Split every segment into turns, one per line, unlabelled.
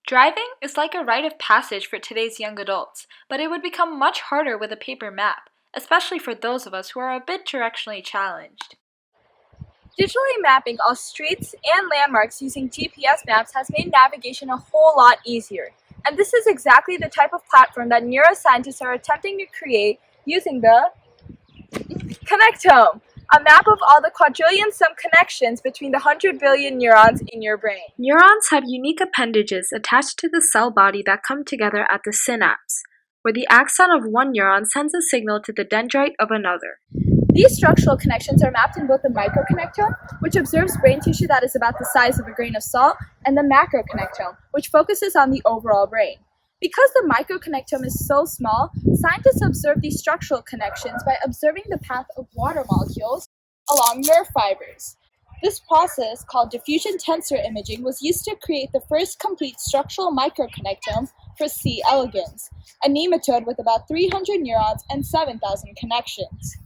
Driving is like a rite of passage for today's young adults, but it would become much harder with a paper map, especially for those of us who are a bit directionally challenged.
Digitally mapping all streets and landmarks using GPS maps has made navigation a whole lot easier. And this is exactly the type of platform that neuroscientists are attempting to create using the Connectome, a map of all the quadrillion-sum connections between the 100 billion neurons in your brain.
Neurons have unique appendages attached to the cell body that come together at the synapse, where the axon of one neuron sends a signal to the dendrite of another.
These structural connections are mapped in both the microconnectome, which observes brain tissue that is about the size of a grain of salt, and the macroconnectome, which focuses on the overall brain. Because the microconnectome is so small, scientists observe these structural connections by observing the path of water molecules along nerve fibers. This process, called diffusion tensor imaging, was used to create the first complete structural microconnectome for C. elegans, a nematode with about 300 neurons and 7,000 connections.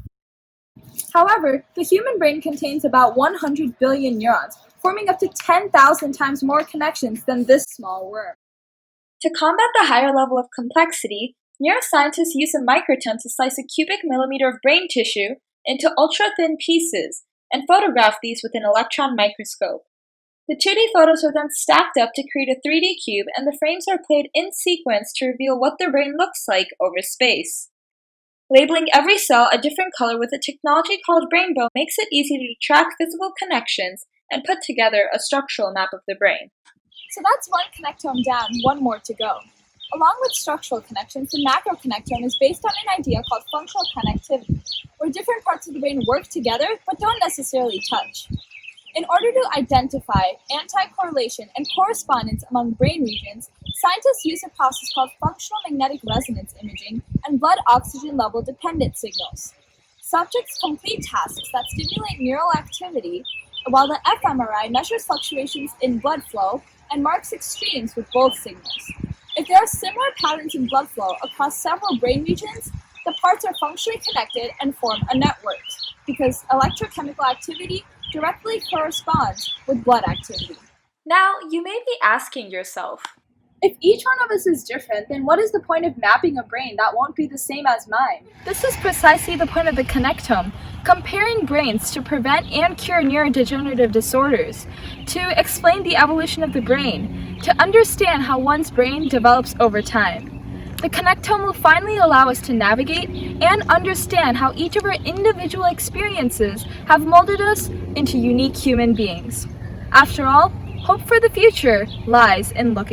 However, the human brain contains about 100 billion neurons, forming up to 10,000 times more connections than this small worm.
To combat the higher level of complexity, neuroscientists use a microtome to slice a cubic millimeter of brain tissue into ultra-thin pieces and photograph these with an electron microscope. The 2D photos are then stacked up to create a 3D cube, and the frames are played in sequence to reveal what the brain looks like over space. Labeling every cell a different color with a technology called rainbow makes it easy to track physical connections and put together a structural map of the brain.
So that's one connectome down, one more to go. Along with structural connections, the macroconnectome is based on an idea called functional connectivity, where different parts of the brain work together but don't necessarily touch. In order to identify anti-correlation and correspondence among brain regions, scientists use a process called functional magnetic resonance imaging and blood oxygen level dependent signals. Subjects complete tasks that stimulate neural activity, while the fMRI measures fluctuations in blood flow and marks extremes with both signals. If there are similar patterns in blood flow across several brain regions, the parts are functionally connected and form a network, because electrochemical activity directly corresponds with blood activity.
Now, you may be asking yourself,
if each one of us is different, then what is the point of mapping a brain that won't be the same as mine? This is precisely the point of the Connectome, comparing brains to prevent and cure neurodegenerative disorders, to explain the evolution of the brain, to understand how one's brain develops over time. The Connectome will finally allow us to navigate and understand how each of our individual experiences have molded us into unique human beings. After all, hope for the future lies in looking